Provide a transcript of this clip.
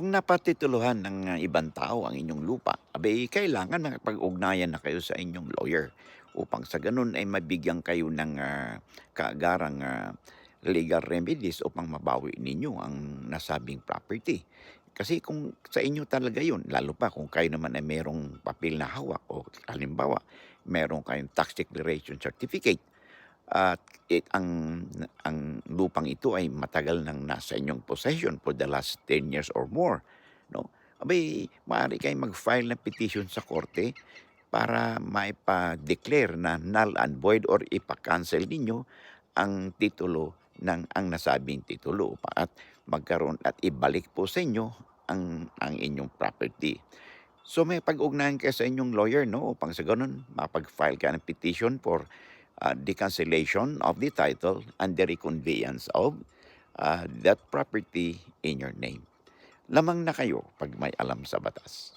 Kung napatituluhan ng ibang tao ang inyong lupa, abay kailangan makipag-ugnayan na kayo sa inyong lawyer upang sa ganun ay mabigyan kayo ng kaagarang legal remedies upang mabawi ninyo ang nasabing property. Kasi kung sa inyo talaga yun, lalo pa kung kayo naman ay merong papel na hawak o halimbawa, meron kayong tax declaration certificate at ang lupang ito ay matagal nang nasa inyong possession for the last 10 years or more, 'no? Abay, maaari kayong mag-file ng petition sa korte para maipa-declare na null and void or ipa-cancel ninyo ang titulo ng ang nasabing titulo at magkaroon at ibalik po sa inyo ang inyong property. So, may pag-ugnayan kayo sa inyong lawyer 'no, upang sa gano'n makapag-file ka ng petition for the cancellation of the title and the reconveyance of that property in your name. Lamang na kayo 'pag may alam sa batas.